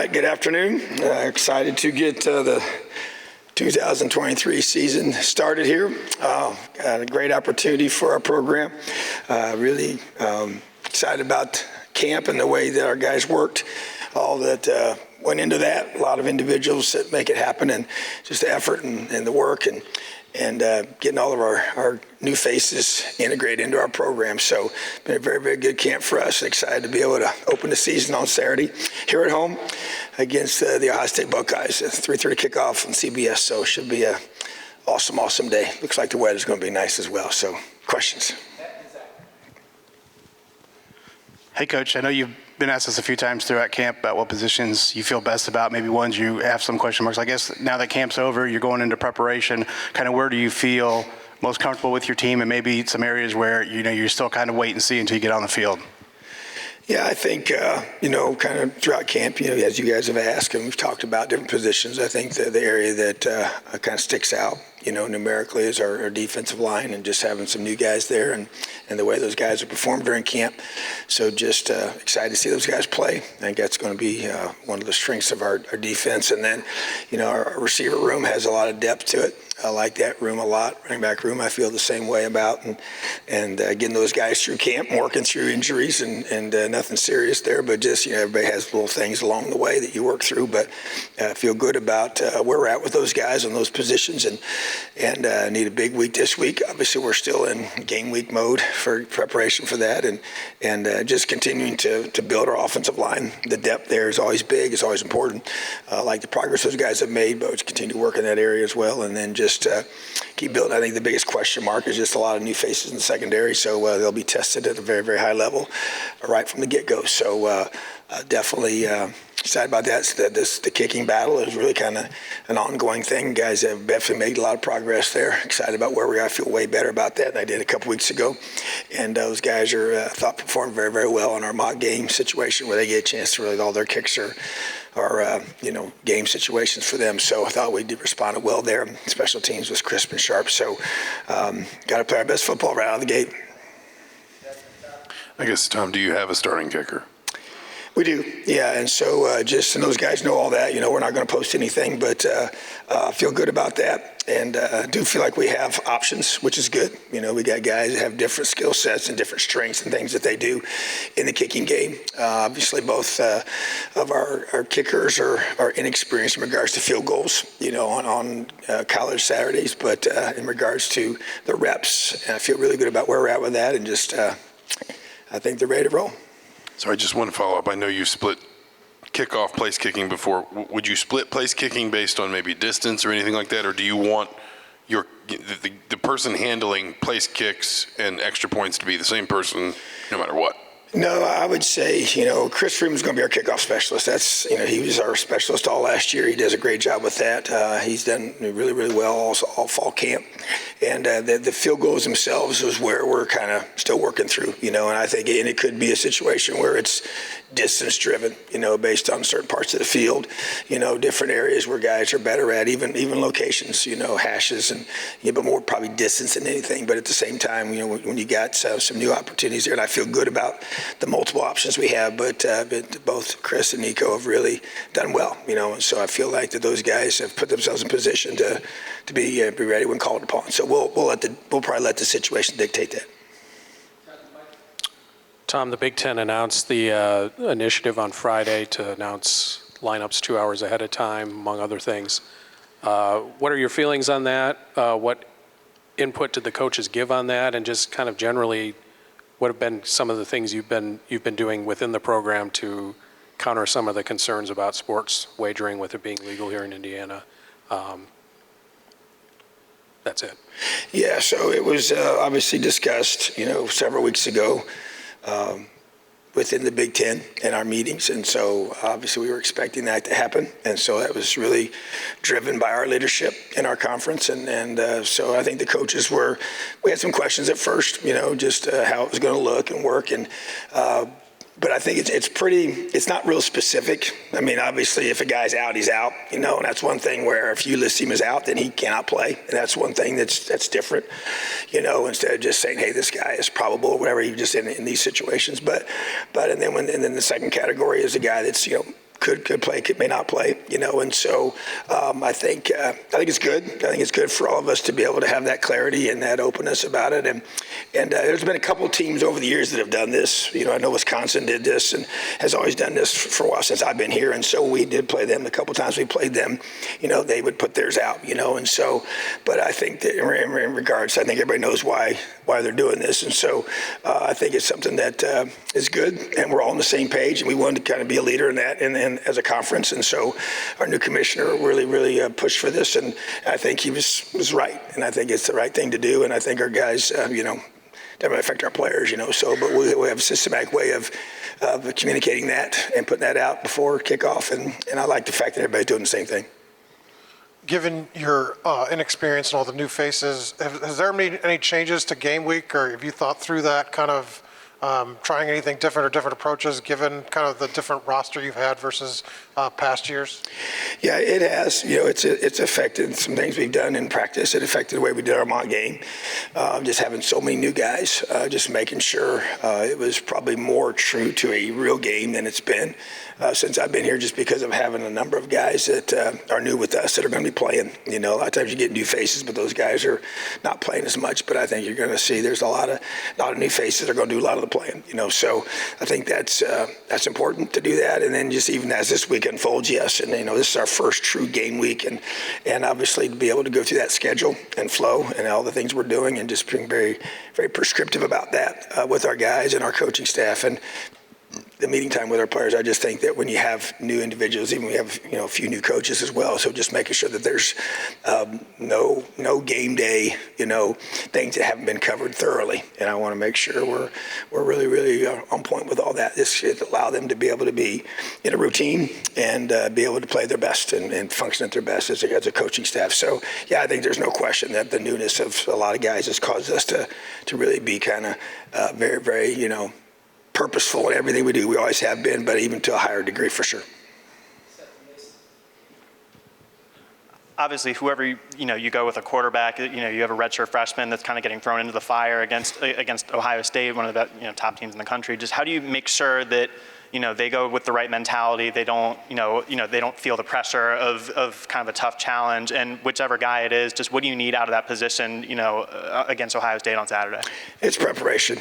right, good afternoon. Excited to get the 2023 season started here. Got a great opportunity for our program. Really excited about camp and the way that our guys worked, all that went into that. A lot of individuals that make it happen, and just the effort and the work and getting all of our new faces integrated into our program. So been a very, very good camp for us. Excited to be able to open the season on Saturday here at home against the Ohio State Buckeyes. 3:30 kickoff on CBS, so it should be a awesome day. Looks like the weather's going to be nice as well. So questions? Hey, Coach, I know you've been asked this a few times throughout camp about what positions you feel best about, maybe ones you have some question marks. I guess now that camp's over, you're going into preparation, kind of where do you feel most comfortable with your team, and maybe some areas where, you're still kind of wait and see until you get on the field? Yeah, I think, kind of throughout camp, as you guys have asked, and we've talked about different positions, I think the area that kind of sticks out, numerically is our defensive line, and just having some new guys there and the way those guys have performed during camp. So just excited to see those guys play. I think that's going to be one of the strengths of our defense. And then, our receiver room has a lot of depth to it. I like that room a lot. Running back room, I feel the same way about, and getting those guys through camp, working through injuries and nothing serious there, but just everybody has little things along the way that you work through. But I feel good about where we're at with those guys on those positions, and need a big week this week. Obviously, we're still in game week mode for preparation for that, and just continuing to build our offensive line. The depth there is always big. It's always important. Like the progress those guys have made, but we continue to work in that area as well, and then just keep building. I think the biggest question mark is just a lot of new faces in the secondary, so they'll be tested at a very, very high level right from the get-go. So definitely excited about that. So the kicking battle is really kind of an ongoing thing. Guys have definitely made a lot of progress there. Excited about where we are. I feel way better about that than I did a couple weeks ago. And those guys are thought performed very, very well in our mock game situation where they get a chance to really all their kicks are game situations for them. So I thought we did respond well there. Special teams was crisp and sharp. So got to play our best football right out of the gate. I guess, Tom, do you have a starting kicker? We do, yeah, and so and those guys know all that. We're not going to post anything, but feel good about that, and do feel like we have options, which is good. We got guys that have different skill sets and different strengths and things that they do in the kicking game. Obviously, both of our kickers are inexperienced in regards to field goals, on college Saturdays, but in regards to the reps, I feel really good about where we're at with that, and just I think they're ready to roll. So I just want to follow up. I know you've split kickoff place kicking before. Would you split place kicking based on maybe distance or anything like that, or do you want the person handling place kicks and extra points to be the same person no matter what? No, I would say, Chris Freeman's going to be our kickoff specialist. That's, he was our specialist all last year. He does a great job with that. He's done really, really well also all fall camp. And the field goals themselves is where we're kind of still working through, and I think it could be a situation where it's distance driven, based on certain parts of the field, different areas where guys are better at, even locations, hashes, and but more probably distance than anything. But at the same time, when you got some new opportunities there, and I feel good about the multiple options we have, but both Chris and Nico have really done well, and so I feel like that those guys have put themselves in position to be ready when called upon. So we'll probably let the situation dictate that. Tom, the Big Ten announced the initiative on Friday to announce lineups 2 hours ahead of time, among other things. What are your feelings on that? What input did the coaches give on that, and just kind of generally, what have been some of the things you've been doing within the program to counter some of the concerns about sports wagering with it being legal here in Indiana? That's it. Yeah, so it was obviously discussed, several weeks ago within the Big Ten in our meetings. And so obviously we were expecting that to happen. And so that was really driven by our leadership in our conference. And so I think the coaches we had some questions at first, just how it was going to look and work. And But I think it's not real specific. I mean, obviously, if a guy's out, he's out, and that's one thing where if you list him as out, then he cannot play. And that's one thing that's different, instead of just saying, hey, this guy is probable or whatever, you just in these situations. And then the second category is a guy that's, could play, may not play, and so I think it's good. I think it's good for all of us to be able to have that clarity and that openness about it. And there's been a couple of teams over the years that have done this. I know Wisconsin did this and has always done this for a while since I've been here. And so we did play them. The couple of times we played them, they would put theirs out, and so, but I think that in regards, I think everybody knows why they're doing this. And so I think it's something that is good, and we're all on the same page, and we wanted to kind of be a leader in that and as a conference. And so our new commissioner really pushed for this, and I think he was right, and I think it's the right thing to do. And I think our guys, definitely affect our players, but we have a systematic way of communicating that and putting that out before kickoff, and I like the fact that everybody's doing the same thing. Given your inexperience and all the new faces, has there been any changes to game week, or have you thought through that, kind of trying anything different or different approaches given kind of the different roster you've had versus past years? Yeah, it has. It's affected some things we've done in practice. It affected the way we did our mock game. Just having so many new guys, just making sure it was probably more true to a real game than it's been since I've been here, just because of having a number of guys that are new with us that are going to be playing. A lot of times you get new faces, but those guys are not playing as much. But I think you're going to see there's a lot of new faces that are going to do a lot of the playing. So I think that's important to do that. And then just even as this week unfolds, yes, and this is our first true game week, and obviously to be able to go through that schedule and flow and all the things we're doing, and just being very, very prescriptive about that with our guys and our coaching staff and the meeting time with our players. I just think that when you have new individuals, even we have a few new coaches as well, so just making sure that there's no game day things that haven't been covered thoroughly, and I want to make sure we're really on point with all that. This should allow them to be able to be in a routine and be able to play their best and function at their best as a coaching staff. So yeah, I think there's no question that the newness of a lot of guys has caused us to really be kind of very, very purposeful in everything we do. We always have been, but even to a higher degree for sure. Obviously, whoever you go with a quarterback, you have a redshirt freshman that's kind of getting thrown into the fire against Ohio State, one of the top teams in the country. Just how do you make sure that they go with the right mentality? They don't they don't feel the pressure of kind of a tough challenge, and whichever guy it is, just what do you need out of that position against Ohio State on Saturday? It's preparation.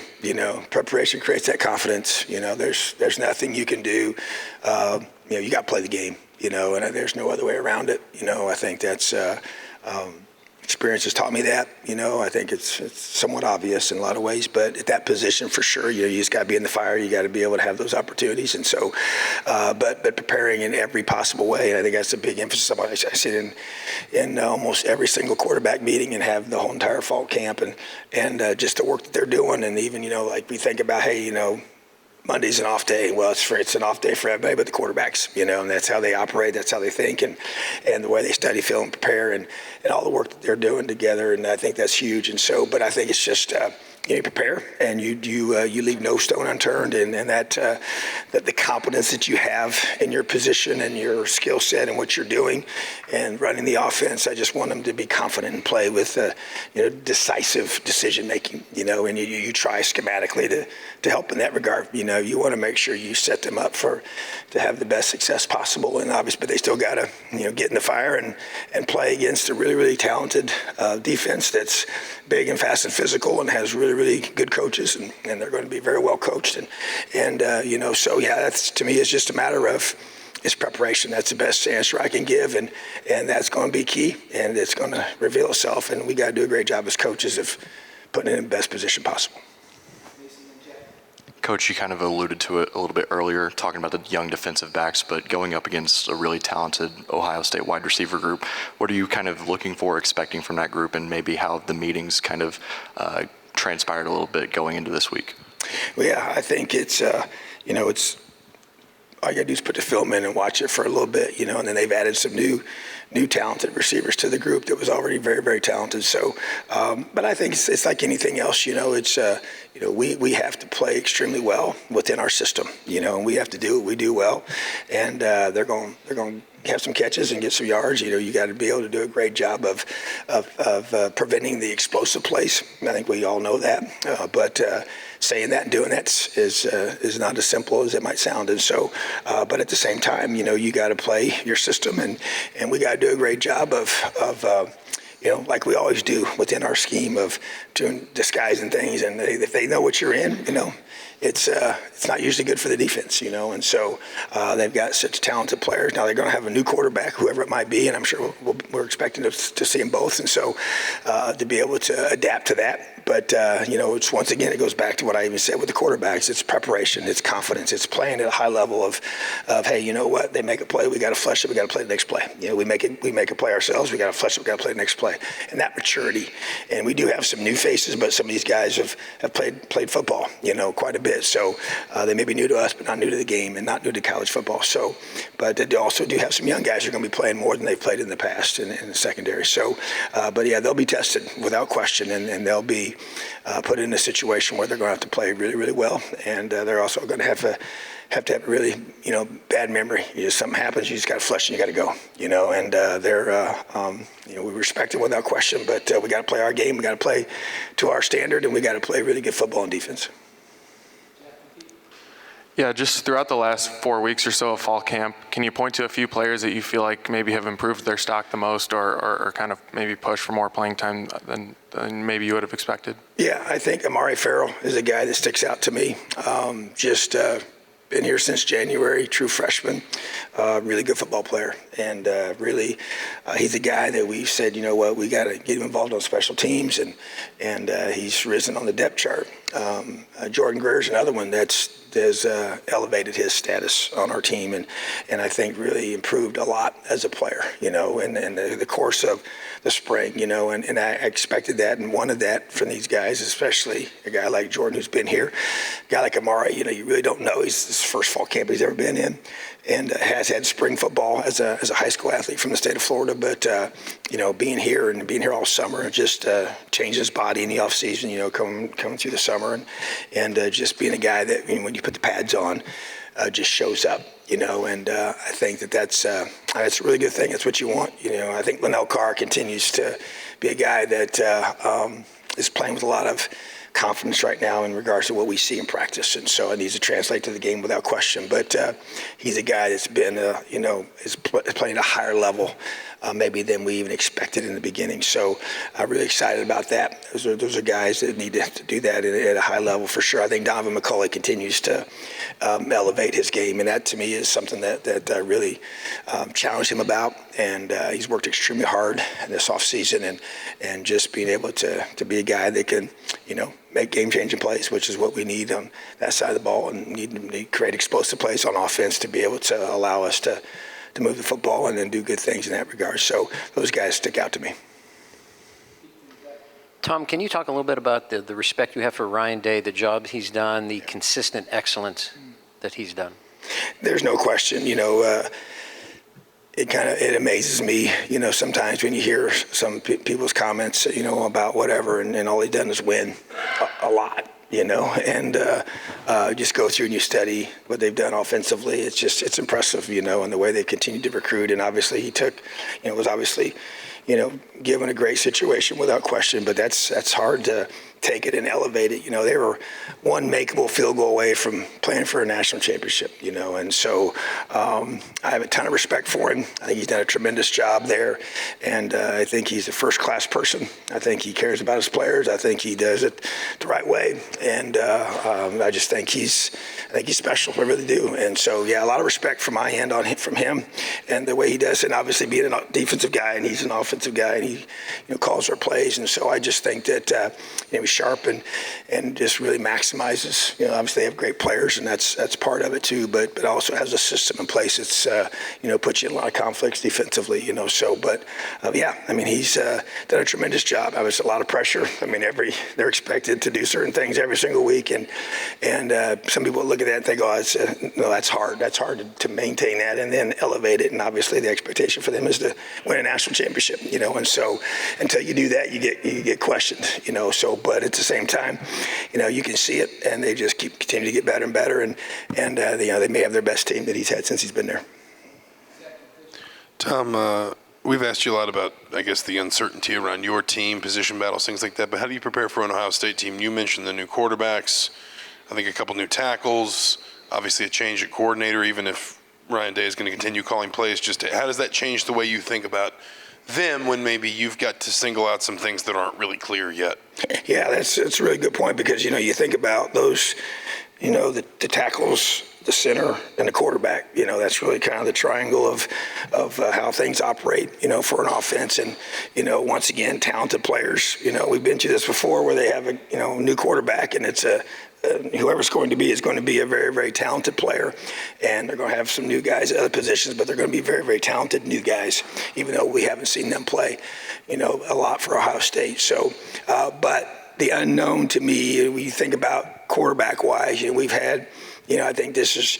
Preparation creates that confidence. There's nothing you can do. You got to play the game. And there's no other way around it. I think that's experience has taught me that. I think it's somewhat obvious in a lot of ways, but at that position for sure, you just got to be in the fire. You got to be able to have those opportunities, and so, but preparing in every possible way. And I think that's a big emphasis. I sit in almost every single quarterback meeting and have the whole entire fall camp and just the work that they're doing, and even like we think about, hey, Monday's an off day. Well, it's an off day for everybody but the quarterbacks, and that's how they operate. That's how they think, and the way they study, feel, and prepare, and all the work that they're doing together. And I think that's huge. And so, but I think it's just you prepare and you leave no stone unturned, and that the competence that you have in your position and your skill set and what you're doing and running the offense. I just want them to be confident and play with decisive decision making. And you try schematically to help in that regard. You want to make sure you set them up to have the best success possible. And obviously, but they still got to get in the fire and play against a really, really talented defense that's big and fast and physical and has really, really good coaches, and they're going to be very well coached. And so yeah, that's, to me, is just a matter of it's preparation. That's the best answer I can give, and that's going to be key, and it's going to reveal itself. And we got to do a great job as coaches of putting it in the best position possible. Coach, you kind of alluded to it a little bit earlier, talking about the young defensive backs, but going up against a really talented Ohio State wide receiver group, what are you kind of looking for, expecting from that group, and maybe how the meetings kind of transpired a little bit going into this week? Well, yeah, I think it's, it's all you got to do is put the film in and watch it for a little bit, and then they've added some new talented receivers to the group that was already very, very talented. So, but I think it's like anything else, it's, we have to play extremely well within our system, and we have to do what we do well. And they're going to have some catches and get some yards. You got to be able to do a great job of preventing the explosive plays. I think we all know that. But saying that and doing that is not as simple as it might sound. And so, but at the same time, you got to play your system, and we got to do a great job of like we always do within our scheme of doing disguising things. And if they know what you're in, it's not usually good for the defense, and so they've got such talented players. Now they're going to have a new quarterback, whoever it might be, and I'm sure we're expecting to see them both, and so to be able to adapt to that. But it's once again, it goes back to what I even said with the quarterbacks. It's preparation, it's confidence, it's playing at a high level of hey, you know what? They make a play, we got to flush it, we got to play the next play. We make a play ourselves, we got to flush it, we got to play the next play, and that maturity. And we do have some new faces, but some of these guys have played football, quite a bit. So they may be new to us, but not new to the game and not new to college football. So, but they also do have some young guys who are going to be playing more than they've played in the past in the secondary. So, but yeah, they'll be tested without question, and they'll be put in a situation where they're going to have to play really, really well, and they're also going to have to have really, bad memory. Something happens, you just got to flush and you got to go, and we respect them without question, but we got to play our game, we got to play to our standard, and we got to play really good football and defense. Yeah, just throughout the last 4 weeks or so of fall camp, can you point to a few players that you feel like maybe have improved their stock the most or kind of maybe push for more playing time than maybe you would have expected? Yeah, I think Amari Farrell is a guy that sticks out to me. Been here since January, true freshman, really good football player. And really, he's a guy that we've said, we got to get him involved on special teams, and he's risen on the depth chart. Jordan Greer's another one that's elevated his status on our team, and I think really improved a lot as a player, in the course of the spring, and I expected that and wanted that from these guys, especially a guy like Jordan who's been here. A guy like Amari, you really don't know. He's his first fall camp he's ever been in, and has had spring football as a high school athlete from the state of Florida. But being here all summer, just changed his body in the off season. Coming through the summer, and just being a guy that when you put the pads on, just shows up. And I think that's a really good thing. That's what you want. I think Linnell Carr continues to be a guy that is playing with a lot of confidence right now in regards to what we see in practice, and so it needs to translate to the game without question. But he's a guy that's been, is playing at a higher level maybe than we even expected in the beginning. So I'm really excited about that. Those are guys that need to do that at a high level for sure. I think Donovan McCauley continues to elevate his game, and that to me is something that I really challenged him about. And he's worked extremely hard in this offseason, and just being able to be a guy that can, make game-changing plays, which is what we need on that side of the ball, and need to create explosive plays on offense to be able to allow us to move the football and then do good things in that regard. So those guys stick out to me. Tom, can you talk a little bit about the respect you have for Ryan Day, the job he's done, the consistent excellence that he's done? There's no question. It amazes me, sometimes when you hear some people's comments, about whatever, and all he's done is win a lot. And just go through and you study what they've done offensively. It's impressive, and the way they continue to recruit. And obviously he took, was obviously, given a great situation without question, but that's hard to take it and elevate it. They were one makeable field goal away from playing for a national championship, and so I have a ton of respect for him. I think he's done a tremendous job there, and I think he's a first-class person. I think he cares about his players. I think he does it the right way, and I just think he's special. I really do. And so, yeah, a lot of respect from my end from him and the way he does it, and obviously being a defensive guy, and he's an offensive guy, and he calls our plays. And so I just think that he's sharp and just really maximizes. Obviously they have great players, and that's part of it too. But also has a system in place that's puts you in a lot of conflicts defensively. So, but yeah, he's done a tremendous job. There's a lot of pressure. They're expected to do certain things every single week, and some people look at that and think, no, that's hard. That's hard to maintain that and then elevate it. And obviously the expectation for them is to win a national championship. And so until you do that, you get questioned. So, but at the same time, you can see it, and they just continue to get better and better, and they may have their best team that he's had since he's been there. Tom, we've asked you a lot about, I guess, the uncertainty around your team, position battles, things like that, but how do you prepare for an Ohio State team? You mentioned the new quarterbacks. I think a couple new tackles, obviously a change at coordinator, even if Ryan Day is going to continue calling plays. Just how does that change the way you think about them when maybe you've got to single out some things that aren't really clear yet? Yeah, that's a really good point because, you think about those, the tackles, the center, and the quarterback. That's really kind of the triangle of how things operate, for an offense. And, once again, talented players. We've been through this before where they have a, new quarterback, and it's whoever's going to be is going to be a very, very talented player. And they're going to have some new guys at other positions, but they're going to be very, very talented new guys, even though we haven't seen them play, a lot for Ohio State. So, but the unknown to me, when you think about quarterback-wise, we've had, I think this is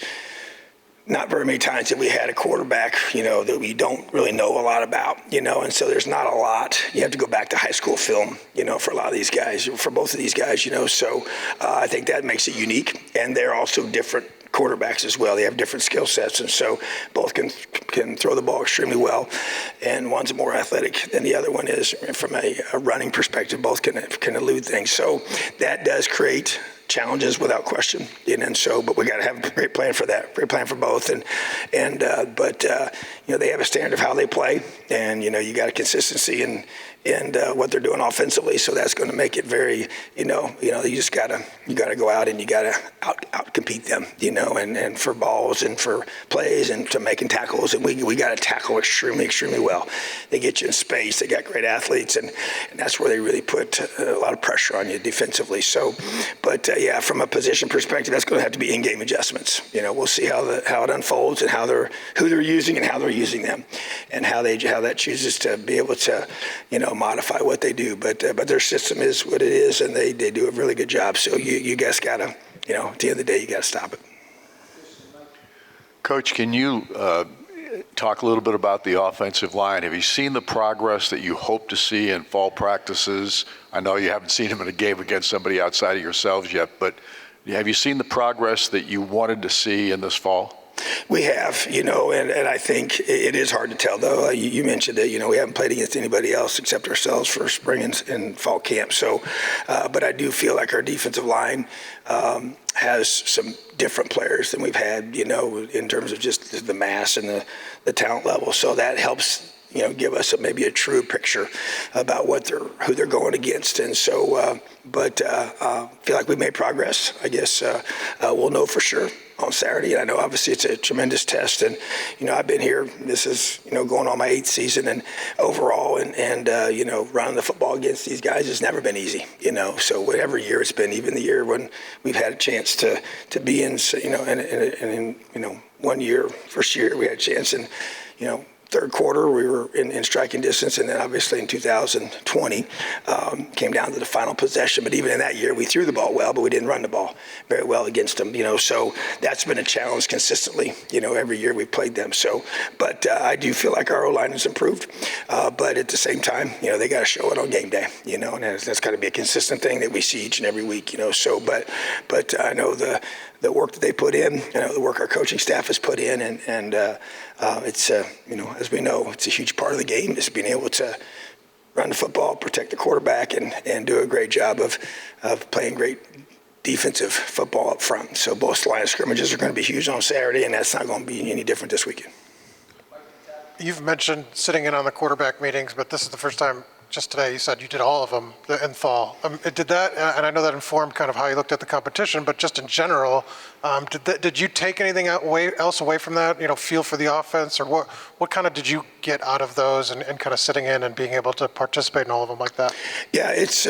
not very many times that we had a quarterback, that we don't really know a lot about, and so there's not a lot. You have to go back to high school film, for a lot of these guys, for both of these guys, so I think that makes it unique, and they're also different quarterbacks as well. They have different skill sets, and so both can throw the ball extremely well, and one's more athletic than the other one is from a running perspective. Both can elude things, so that does create challenges without question, and so, but we got to have a great plan for that, great plan for both, but they have a standard of how they play, and you got a consistency in what they're doing offensively, so that's going to make it very, you just gotta go out and you gotta out compete them, and for balls and for plays and to making tackles, and we got to tackle extremely well. They get you in space. They got great athletes, and that's where they really put a lot of pressure on you defensively. So, but yeah, from a position perspective, that's going to have to be in-game adjustments. We'll see how it unfolds and who they're using and how they're using them, and how that chooses to be able to, modify what they do. But their system is what it is, and they do a really good job. So you guys got to, at the end of the day, you got to stop it. Coach, can you talk a little bit about the offensive line? Have you seen the progress that you hope to see in fall practices? I know you haven't seen them in a game against somebody outside of yourselves yet, but have you seen the progress that you wanted to see in this fall? We have, and I think it is hard to tell, though. You mentioned that, we haven't played against anybody else except ourselves for spring and fall camp. So, but I do feel like our defensive line has some different players than we've had, in terms of just the mass and the talent level. So that helps, give us maybe a true picture about who they're going against. And so, but I feel like we made progress. I guess we'll know for sure on Saturday. And I know obviously it's a tremendous test. And, I've been here, this is, going on my 8th season and overall, and running the football against these guys has never been easy, so whatever year it's been, even the year when we've had a chance to be in, in 1 year, first year we had a chance, and, third quarter, we were in striking distance, and then obviously in 2020, came down to the final possession. But even in that year, we threw the ball well, but we didn't run the ball very well against them. So that's been a challenge consistently. Every year we played them. So, but I do feel like our O-line has improved. But at the same time, they got to show it on game day. And that's got to be a consistent thing that we see each and every week. So, but I know the work that they put in, the work our coaching staff has put in, and it's, as we know, it's a huge part of the game is being able to run the football, protect the quarterback, and do a great job of playing great defensive football up front. So both line of scrimmages are going to be huge on Saturday, and that's not going to be any different this weekend. You've mentioned sitting in on the quarterback meetings, but this is the first time just today you said you did all of them in fall. Did that, and I know that informed kind of how you looked at the competition, but just in general, did you take anything else away from that, feel for the offense, or what kind of did you get out of those and kind of sitting in and being able to participate in all of them like that? Yeah, it's,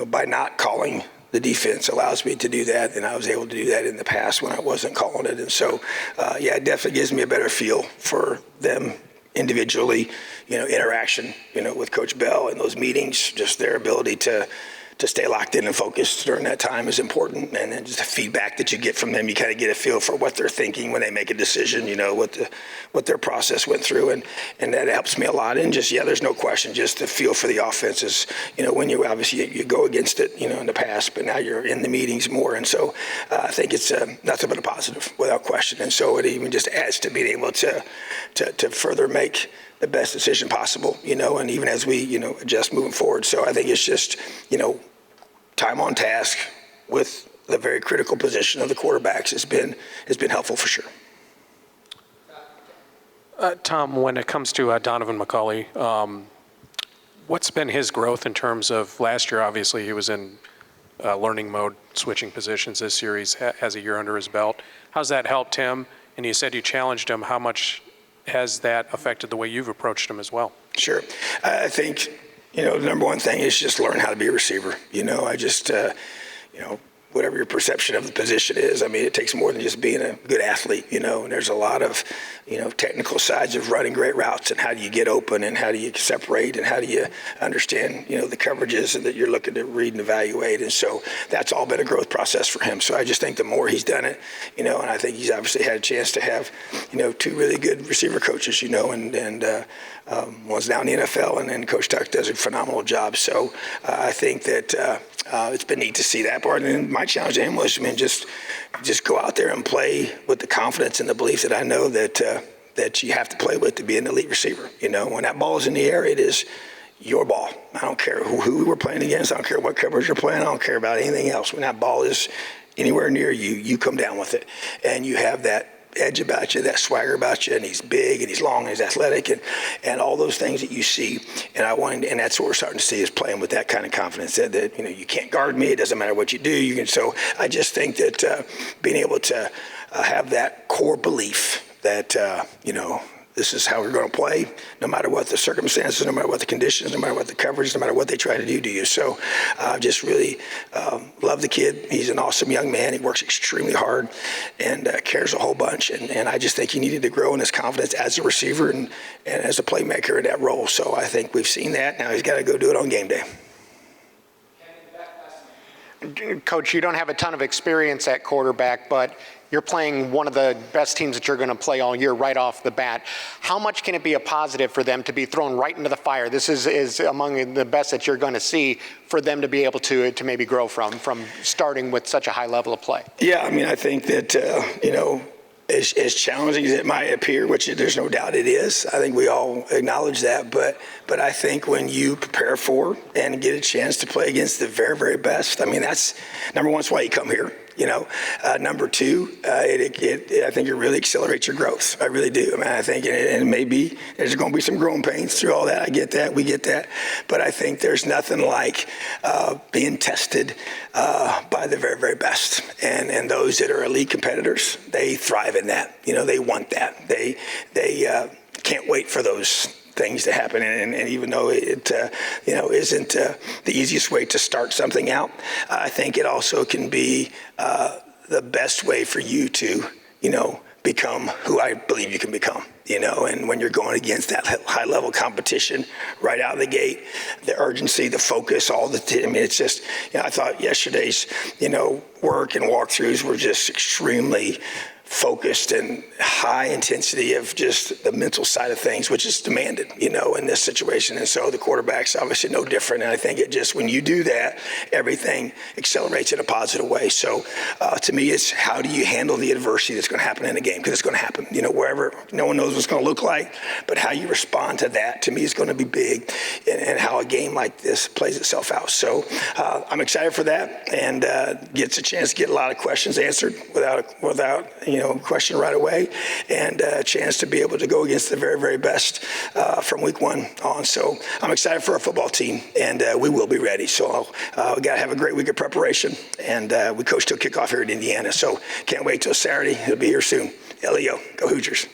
by not calling the defense allows me to do that, and I was able to do that in the past when I wasn't calling it. And so, it definitely gives me a better feel for them individually, interaction, with Coach Bell in those meetings, just their ability to stay locked in and focused during that time is important. And then just the feedback that you get from them, you kind of get a feel for what they're thinking when they make a decision, what their process went through. And that helps me a lot. And just, there's no question, just the feel for the offense is, when you obviously you go against it, in the past, but now you're in the meetings more. And so I think it's nothing but a positive without question. And so it even just adds to being able to further make the best decision possible, and even as we, adjust moving forward. So I think it's just, time on task with the very critical position of the quarterbacks has been helpful for sure. Tom, when it comes to Donovan McCauley, what's been his growth in terms of last year? Obviously, he was in learning mode, switching positions. This year, he has a year under his belt. How's that helped him? And you said you challenged him. How much has that affected the way you've approached him as well? Sure. I think, the number one thing is just learn how to be a receiver. I just, whatever your perception of the position is, I mean, it takes more than just being a good athlete, and there's a lot of, technical sides of running great routes and how do you get open and how do you separate and how do you understand, the coverages that you're looking to read and evaluate. And so that's all been a growth process for him. So I just think the more he's done it, and I think he's obviously had a chance to have, two really good receiver coaches, and one's now in the NFL, and then Coach Tuck does a phenomenal job. So I think that it's been neat to see that part. And my challenge to him was, just go out there and play with the confidence and the belief that I know that you have to play with to be an elite receiver. When that ball is in the air, it is your ball. I don't care who we're playing against. I don't care what coverage you're playing. I don't care about anything else. When that ball is anywhere near you, you come down with it. And you have that edge about you, that swagger about you, and he's big and he's long and he's athletic and all those things that you see. And that's what we're starting to see is playing with that kind of confidence that you can't guard me. It doesn't matter what you do. So I just think that being able to have that core belief that this is how we're going to play, no matter what the circumstances, no matter what the conditions, no matter what the coverage, no matter what they try to do to you. So I just really love the kid. He's an awesome young man. He works extremely hard and cares a whole bunch. And I just think he needed to grow in his confidence as a receiver and as a playmaker in that role. So I think we've seen that. Now he's got to go do it on game day. Coach, you don't have a ton of experience at quarterback, but you're playing one of the best teams that you're going to play all year right off the bat. How much can it be a positive for them to be thrown right into the fire? This is among the best that you're going to see for them to be able to maybe grow from starting with such a high level of play. Yeah, I think that, as challenging as it might appear, which there's no doubt it is, I think we all acknowledge that. But I think when you prepare for and get a chance to play against the very, very best, that's number one, it's why you come here. Number two, I think it really accelerates your growth. I really do. I think, and maybe there's going to be some growing pains through all that. I get that. We get that. But I think there's nothing like being tested by the very, very best. And those that are elite competitors, they thrive in that. They want that. They can't wait for those things to happen, and even though it isn't the easiest way to start something out, I think it also can be the best way for you to become who I believe you can become. And when you're going against that high level competition right out of the gate, the urgency, the focus, it's just, I thought yesterday's work and walkthroughs were just extremely focused and high intensity of just the mental side of things, which is demanded, in this situation. And so the quarterback's obviously no different. And I think it just, when you do that, everything accelerates in a positive way. So to me, it's how do you handle the adversity that's going to happen in a game? Because it's going to happen, wherever. No one knows what it's going to look like, but how you respond to that, to me, is going to be big, and how a game like this plays itself out. So I'm excited for that, and gets a chance to get a lot of questions answered without question right away, and a chance to be able to go against the very, very best from week one on. So I'm excited for our football team, and we will be ready. So we got to have a great week of preparation, and we coach till kickoff here in Indiana. So can't wait till Saturday. He'll be here soon. LEO, go Hoosiers.